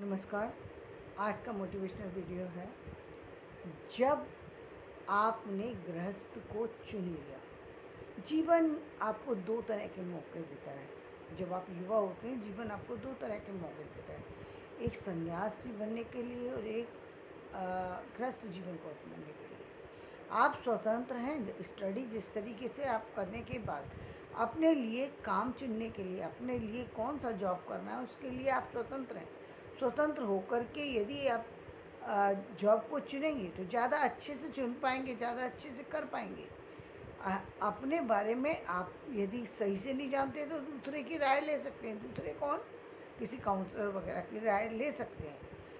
नमस्कार। आज का मोटिवेशनल वीडियो है। जब आपने गृहस्थ को चुन लिया। जीवन आपको दो तरह के मौके देता है। जब आप युवा होते हैं, जीवन आपको दो तरह के मौके देता है, एक सन्यासी बनने के लिए और एक गृहस्थ जीवन को अपनाने के लिए। आप स्वतंत्र हैं। स्टडी जिस तरीके से आप करने के बाद अपने लिए काम चुनने के लिए, अपने लिए कौन सा जॉब करना है, उसके लिए आप स्वतंत्र हैं। स्वतंत्र होकर के यदि आप जॉब को चुनेंगे तो ज़्यादा अच्छे से चुन पाएंगे, ज़्यादा अच्छे से कर पाएंगे। अपने बारे में आप यदि सही से नहीं जानते तो दूसरे की राय ले सकते हैं। दूसरे कौन? किसी काउंसलर वगैरह की राय ले सकते हैं।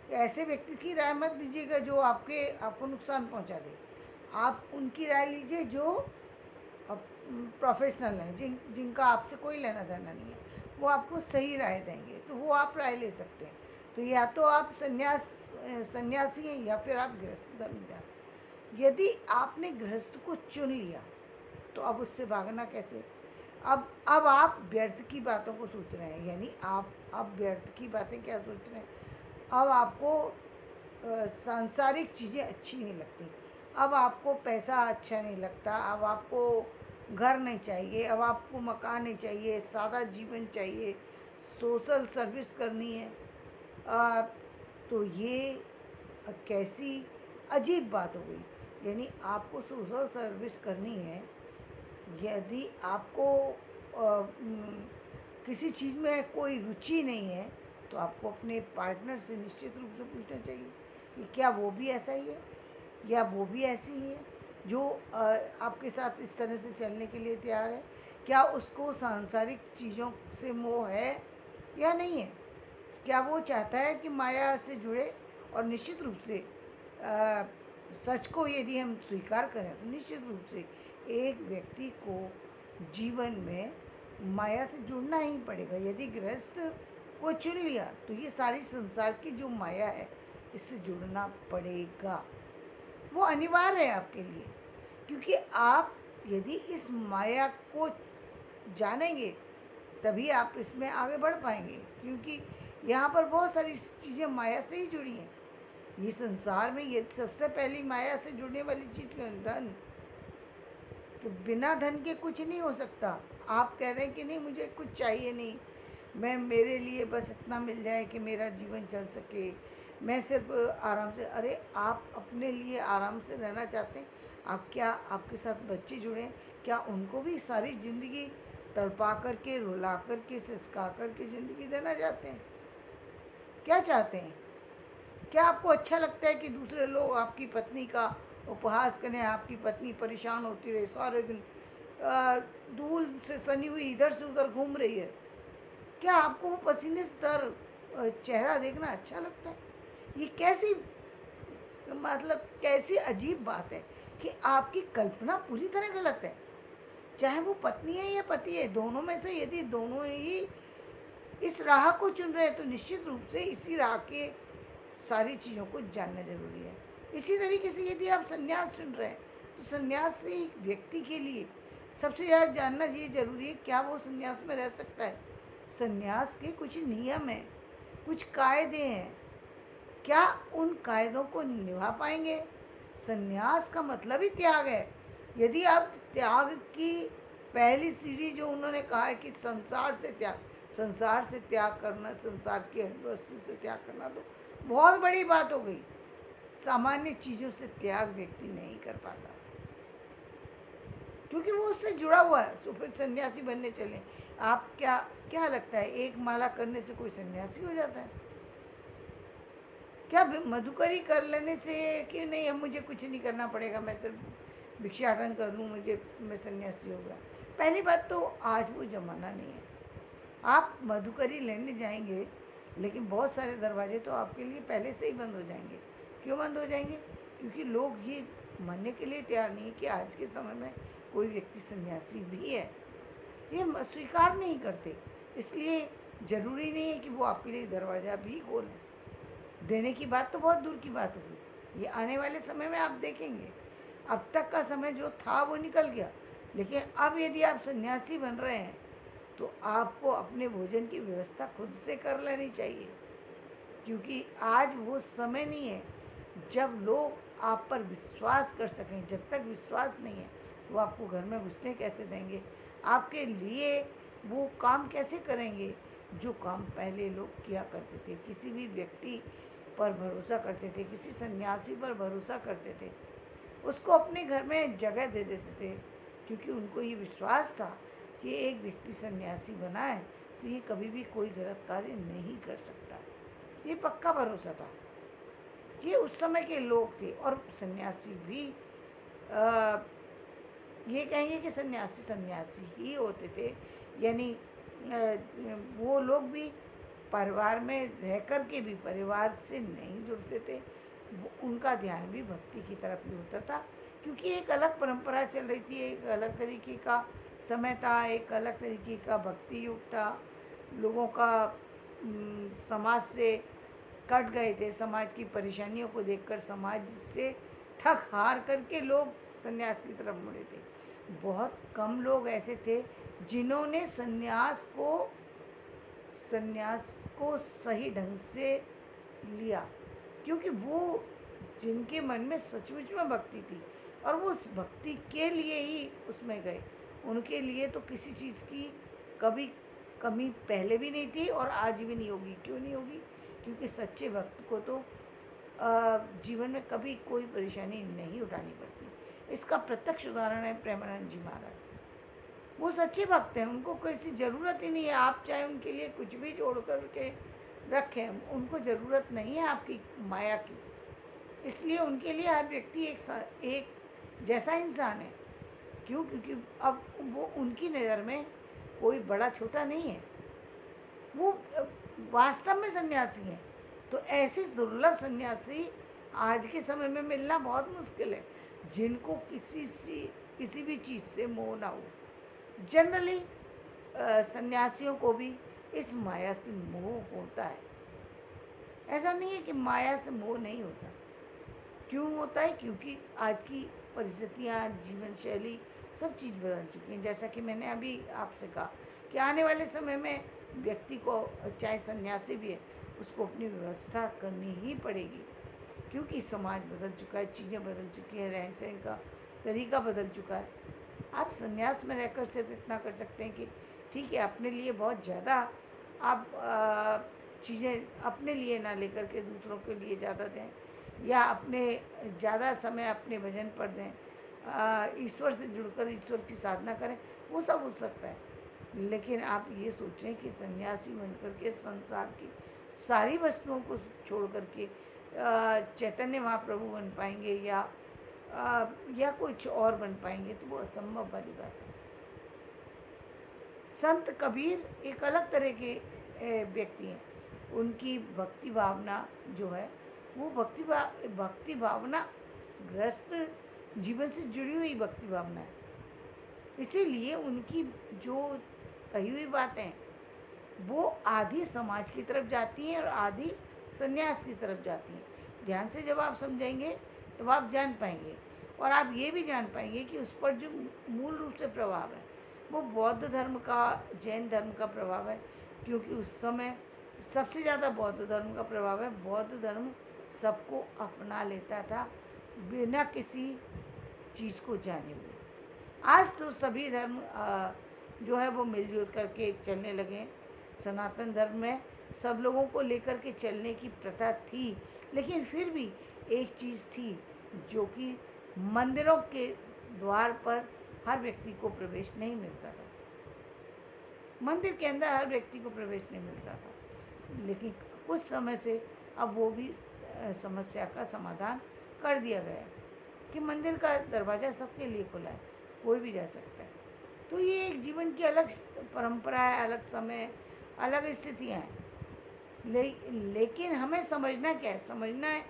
तो ऐसे व्यक्ति की राय मत लीजिएगा जो आपको नुकसान पहुंचा दे। आप उनकी राय लीजिए जो प्रोफेशनल हैं, जिनका आपसे कोई लेना देना नहीं है। वो आपको सही राय देंगे, तो वो आप राय ले सकते हैं। तो या तो आप सन्यासी हैं या फिर आप गृहस्थ धर्म जाए। यदि आपने गृहस्थ को चुन लिया तो अब उससे भागना कैसे? अब आप व्यर्थ की बातों को सोच रहे हैं। यानी आप अब व्यर्थ की बातें क्या सोच रहे हैं? अब आपको सांसारिक चीज़ें अच्छी नहीं लगती। अब आपको पैसा अच्छा नहीं लगता। अब आपको घर नहीं चाहिए। अब आपको मकान नहीं चाहिए। सादा जीवन चाहिए। सोशल सर्विस करनी है। आ, तो ये कैसी अजीब बात हो गई। यानी आपको सोशल सर्विस करनी है। यदि आपको किसी चीज़ में कोई रुचि नहीं है तो आपको अपने पार्टनर से निश्चित रूप से पूछना चाहिए कि क्या वो भी ऐसा ही है या वो भी ऐसी ही है जो आपके साथ इस तरह से चलने के लिए तैयार है। क्या उसको सांसारिक चीज़ों से मोह है या नहीं है? क्या वो चाहता है कि माया से जुड़े? और निश्चित रूप से सच को यदि हम स्वीकार करें तो निश्चित रूप से एक व्यक्ति को जीवन में माया से जुड़ना ही पड़ेगा। यदि गृहस्थ को चुन लिया तो ये सारी संसार की जो माया है इससे जुड़ना पड़ेगा। वो अनिवार्य है आपके लिए, क्योंकि आप यदि इस माया को जानेंगे तभी आप इसमें आगे बढ़ पाएंगे। क्योंकि यहाँ पर बहुत सारी चीज़ें माया से ही जुड़ी हैं। ये संसार में ये सबसे पहली माया से जुड़ने वाली चीज़ धन। तो बिना धन के कुछ नहीं हो सकता। आप कह रहे हैं कि नहीं मुझे कुछ चाहिए नहीं, मैं मेरे लिए बस इतना मिल जाए कि मेरा जीवन चल सके, मैं सिर्फ आराम से। अरे आप अपने लिए आराम से रहना चाहते हैं? आप क्या आपके साथ बच्चे जुड़े हैं, क्या उनको भी सारी ज़िंदगी तड़पा करके, रुला करके, सिसका करके ज़िंदगी देना चाहते हैं? क्या चाहते हैं? क्या आपको अच्छा लगता है कि दूसरे लोग आपकी पत्नी का उपहास करें, आपकी पत्नी परेशान होती रहे सारे दिन, धूल से सनी हुई इधर से उधर घूम रही है? क्या आपको वो पसीने से तर चेहरा देखना अच्छा लगता है? ये कैसी मतलब कैसी अजीब बात है कि आपकी कल्पना पूरी तरह गलत है। चाहे वो पत्नी है या पति है, दोनों में से यदि दोनों ही इस राह को चुन रहे हैं तो निश्चित रूप से इसी राह के सारी चीज़ों को जानना जरूरी है। इसी तरीके से यदि आप संन्यास चुन रहे हैं तो संन्यास से एक व्यक्ति के लिए सबसे ज़्यादा जानना ये जरूरी है क्या वो संन्यास में रह सकता है। संन्यास के कुछ नियम हैं, कुछ कायदे हैं। क्या उन कायदों को निभा पाएंगे? संन्यास का मतलब ही त्याग है। यदि आप त्याग की पहली सीढ़ी जो उन्होंने कहा है कि संसार से त्याग करना, संसार की वस्तु से त्याग करना, तो बहुत बड़ी बात हो गई। सामान्य चीज़ों से त्याग व्यक्ति नहीं कर पाता क्योंकि वो उससे जुड़ा हुआ है। तो फिर सन्यासी बनने चले। आप क्या लगता है एक माला करने से कोई सन्यासी हो जाता है? क्या मधुकरी कर लेने से कि नहीं अब मुझे कुछ नहीं करना पड़ेगा, मैं सिर्फ भिक्षाटन कर लूँ, मैं सन्यासी हो गया? पहली बात तो आज वो ज़माना नहीं है। आप मधुकरी लेने जाएंगे लेकिन बहुत सारे दरवाजे तो आपके लिए पहले से ही बंद हो जाएंगे। क्यों बंद हो जाएंगे? क्योंकि लोग ये मानने के लिए तैयार नहीं है कि आज के समय में कोई व्यक्ति सन्यासी भी है। ये स्वीकार नहीं करते। इसलिए ज़रूरी नहीं है कि वो आपके लिए दरवाज़ा भी खोलें। देने की बात तो बहुत दूर की बात होगी। ये आने वाले समय में आप देखेंगे। अब तक का समय जो था वो निकल गया, लेकिन अब यदि आप सन्यासी बन रहे हैं तो आपको अपने भोजन की व्यवस्था खुद से कर लेनी चाहिए। क्योंकि आज वो समय नहीं है जब लोग आप पर विश्वास कर सकें। जब तक विश्वास नहीं है तो आपको घर में घुसने कैसे देंगे, आपके लिए वो काम कैसे करेंगे जो काम पहले लोग किया करते थे। किसी भी व्यक्ति पर भरोसा करते थे, किसी सन्यासी पर भरोसा करते थे, उसको अपने घर में जगह दे देते थे, क्योंकि उनको ये विश्वास था कि एक व्यक्ति सन्यासी बना है तो ये कभी भी कोई गलत कार्य नहीं कर सकता। ये पक्का भरोसा था। ये उस समय के लोग थे। और सन्यासी भी आ, ये कहेंगे कि सन्यासी सन्यासी ही होते थे, यानी वो लोग भी परिवार में रह कर के भी परिवार से नहीं जुड़ते थे। उनका ध्यान भी भक्ति की तरफ ही होता था, क्योंकि एक अलग परंपरा चल रही थी, एक अलग तरीके का समय था, एक अलग तरीके का भक्ति युग था। लोगों का समाज से कट गए थे, समाज की परेशानियों को देखकर समाज से थक हार करके लोग सन्यास की तरफ मुड़े थे। बहुत कम लोग ऐसे थे जिन्होंने सन्यास को सही ढंग से लिया, क्योंकि वो जिनके मन में सचमुच में भक्ति थी और वो उस भक्ति के लिए ही उसमें गए, उनके लिए तो किसी चीज़ की कभी कमी पहले भी नहीं थी और आज भी नहीं होगी। क्यों नहीं होगी? क्योंकि सच्चे भक्त को तो जीवन में कभी कोई परेशानी नहीं उठानी पड़ती। इसका प्रत्यक्ष उदाहरण है प्रेमानंद जी महाराज। वो सच्चे भक्त हैं, उनको किसी ज़रूरत ही नहीं है। आप चाहे उनके लिए कुछ भी जोड़ कर के रखें, उनको ज़रूरत नहीं है आपकी माया की। इसलिए उनके लिए हर व्यक्ति एक जैसा इंसान है। क्यों? क्योंकि अब वो उनकी नज़र में कोई बड़ा छोटा नहीं है, वो वास्तव में सन्यासी हैं। तो ऐसे दुर्लभ सन्यासी आज के समय में मिलना बहुत मुश्किल है, जिनको किसी भी चीज़ से मोह ना हो। जनरली सन्यासियों को भी इस माया से मोह होता है। ऐसा नहीं है कि माया से मोह नहीं होता। क्यों होता है? क्योंकि आज की परिस्थितियाँ, जीवन शैली, सब चीज़ बदल चुकी हैं। जैसा कि मैंने अभी आपसे कहा कि आने वाले समय में व्यक्ति को, चाहे सन्यासी भी है, उसको अपनी व्यवस्था करनी ही पड़ेगी, क्योंकि समाज बदल चुका है, चीज़ें बदल चुकी हैं, रहन सहन का तरीका बदल चुका है। आप सन्यास में रहकर सिर्फ इतना कर सकते हैं कि ठीक है, अपने लिए बहुत ज़्यादा आप चीज़ें अपने लिए ना लेकर के दूसरों के लिए ज़्यादा दें, या अपने ज़्यादा समय अपने भजन पर दें, ईश्वर से जुड़कर ईश्वर की साधना करें, वो सब हो सकता है। लेकिन आप ये सोचें कि सन्यासी बनकर के संसार की सारी वस्तुओं को छोड़ करके चैतन्य महाप्रभु बन पाएंगे या कुछ और बन पाएंगे, तो वो असंभव वाली बात है। संत कबीर एक अलग तरह के व्यक्ति हैं। उनकी भक्ति भावना जो है, वो भक्ति भावना गृहस्थ जीवन से जुड़ी हुई भक्ति भावना है। इसीलिए उनकी जो कही हुई बातें वो आधी समाज की तरफ जाती हैं और आधी सन्यास की तरफ जाती हैं। ध्यान से जब आप समझेंगे तब आप जान पाएंगे, और आप ये भी जान पाएंगे कि उस पर जो मूल रूप से प्रभाव है वो बौद्ध धर्म का, जैन धर्म का प्रभाव है। क्योंकि उस समय सबसे ज़्यादा बौद्ध धर्म का प्रभाव है। बौद्ध धर्म सबको अपना लेता था बिना किसी चीज़ को जाने हुए। आज तो सभी धर्म जो है वो मिलजुल करके चलने लगे। सनातन धर्म में सब लोगों को लेकर के चलने की प्रथा थी, लेकिन फिर भी एक चीज़ थी जो कि मंदिरों के द्वार पर हर व्यक्ति को प्रवेश नहीं मिलता था। मंदिर के अंदर हर व्यक्ति को प्रवेश नहीं मिलता था। लेकिन कुछ समय से अब वो भी समस्या का समाधान कर दिया गया कि मंदिर का दरवाज़ा सबके लिए खुला है, कोई भी जा सकता है। तो ये एक जीवन की अलग परंपरा है, अलग समय, अलग स्थितियाँ हैं। लेकिन हमें समझना क्या है? समझना है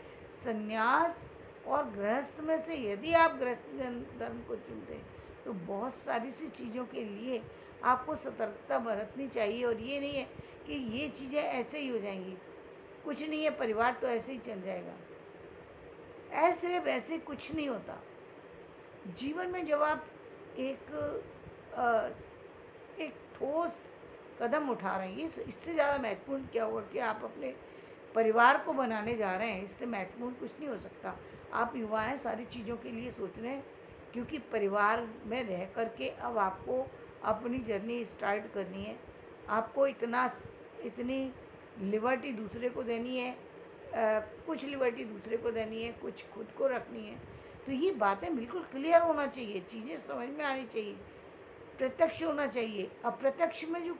संन्यास और गृहस्थ में से यदि आप गृहस्थ धर्म को चुनते हैं तो बहुत सारी सी चीज़ों के लिए आपको सतर्कता बरतनी चाहिए। और ये नहीं है कि ये चीज़ें ऐसे ही हो जाएंगी, कुछ नहीं है, परिवार तो ऐसे ही चल जाएगा। ऐसे वैसे कुछ नहीं होता। जीवन में जब आप एक ठोस कदम उठा रहे हैं, इससे ज़्यादा महत्वपूर्ण क्या होगा कि आप अपने परिवार को बनाने जा रहे हैं, इससे महत्वपूर्ण कुछ नहीं हो सकता। आप युवा हैं, सारी चीज़ों के लिए सोच रहे हैं, क्योंकि परिवार में रह कर के अब आपको अपनी जर्नी स्टार्ट करनी है। आपको इतनी लिबर्टी दूसरे को देनी है, कुछ लिबर्टी दूसरे को देनी है, कुछ खुद को रखनी है। तो ये बातें बिल्कुल क्लियर होना चाहिए, चीज़ें समझ में आनी चाहिए, प्रत्यक्ष होना चाहिए। अप्रत्यक्ष में जो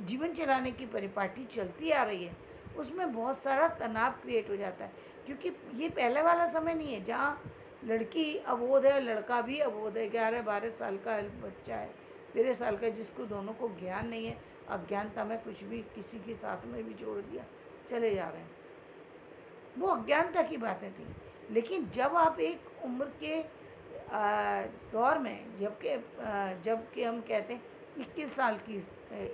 जीवन चलाने की परिपाटी चलती आ रही है, उसमें बहुत सारा तनाव क्रिएट हो जाता है, क्योंकि ये पहले वाला समय नहीं है जहाँ लड़की अबोध है, लड़का भी अबोध है। 11-12 साल का बच्चा है, 13 साल का, जिसको दोनों को ज्ञान नहीं है, अज्ञानता में कुछ भी किसी के साथ में भी जोड़ दिया, चले जा रहे हैं। वो अज्ञानता की बातें थी। लेकिन जब आप एक उम्र के दौर में, जबकि हम कहते हैं 21 साल की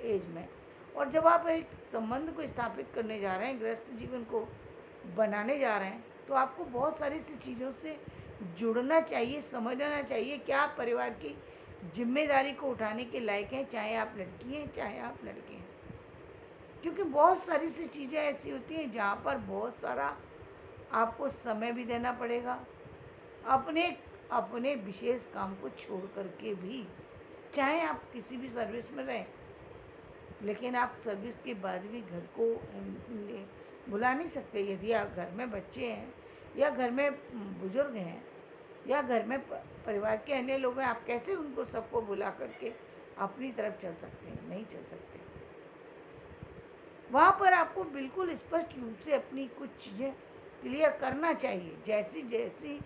एज में, और जब आप एक संबंध को स्थापित करने जा रहे हैं, गृहस्थ जीवन को बनाने जा रहे हैं, तो आपको बहुत सारी सी चीज़ों से जुड़ना चाहिए, समझना चाहिए क्या आप परिवार की जिम्मेदारी को उठाने के लायक हैं, चाहे आप लड़की हैं चाहे आप लड़के हैं। क्योंकि बहुत सारी सी चीज़ें ऐसी होती हैं जहाँ पर बहुत सारा आपको समय भी देना पड़ेगा, अपने अपने विशेष काम को छोड़ करके भी। चाहे आप किसी भी सर्विस में रहें, लेकिन आप सर्विस के बाद भी घर को भुला नहीं सकते। यदि आप घर में बच्चे हैं, या घर में बुजुर्ग हैं, या घर में परिवार के अन्य लोग हैं, आप कैसे उनको सबको बुला करके अपनी तरफ चल सकते हैं? नहीं चल सकते। वहाँ पर आपको बिल्कुल स्पष्ट रूप से अपनी कुछ चीज़ें क्लियर करना चाहिए। जैसी जैसी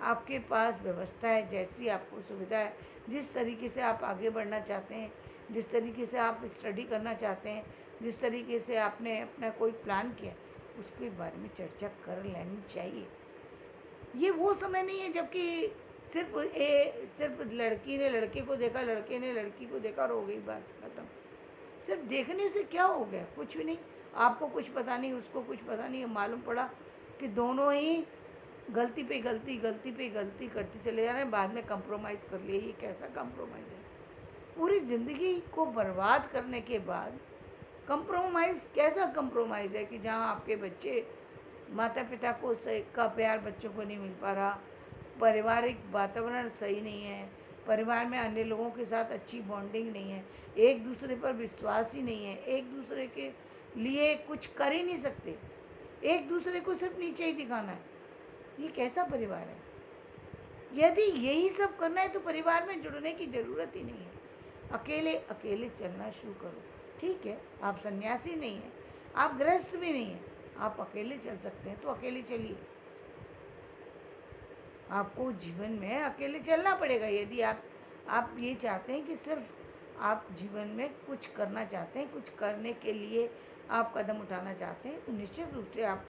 आपके पास व्यवस्था है, जैसी आपको सुविधा है, जिस तरीके से आप आगे बढ़ना चाहते हैं, जिस तरीके से आप स्टडी करना चाहते हैं, जिस तरीके से आपने अपना कोई प्लान किया, उसके बारे में चर्चा कर लेनी चाहिए। ये वो समय नहीं है जबकि सिर्फ लड़की ने लड़के को देखा, लड़के ने लड़की को देखा और हो गई बात खत्म। सिर्फ देखने से क्या हो गया? कुछ भी नहीं। आपको कुछ पता नहीं, उसको कुछ पता नहीं, मालूम पड़ा कि दोनों ही गलती पे गलती करते चले जा रहे हैं, बाद में कंप्रोमाइज़ कर लिए। ये कैसा कंप्रोमाइज़ है? पूरी ज़िंदगी को बर्बाद करने के बाद कंप्रोमाइज़ कैसा कंप्रोमाइज़ है कि जहाँ आपके बच्चे, माता पिता को सही का प्यार बच्चों को नहीं मिल पा रहा, पारिवारिक वातावरण सही नहीं है, परिवार में अन्य लोगों के साथ अच्छी बॉन्डिंग नहीं है, एक दूसरे पर विश्वास ही नहीं है, एक दूसरे के लिए कुछ कर ही नहीं सकते, एक दूसरे को सिर्फ नीचे ही दिखाना है। ये कैसा परिवार है? यदि यही सब करना है तो परिवार में जुड़ने की ज़रूरत ही नहीं है। अकेले अकेले चलना शुरू करो। ठीक है, आप सन्यासी नहीं हैं, आप गृहस्थ भी नहीं हैं, आप अकेले चल सकते हैं तो अकेले चलिए। आपको जीवन में अकेले चलना पड़ेगा। यदि आप ये चाहते हैं कि सिर्फ आप जीवन में कुछ करना चाहते हैं, कुछ करने के लिए आप कदम उठाना चाहते हैं, तो निश्चित रूप से आप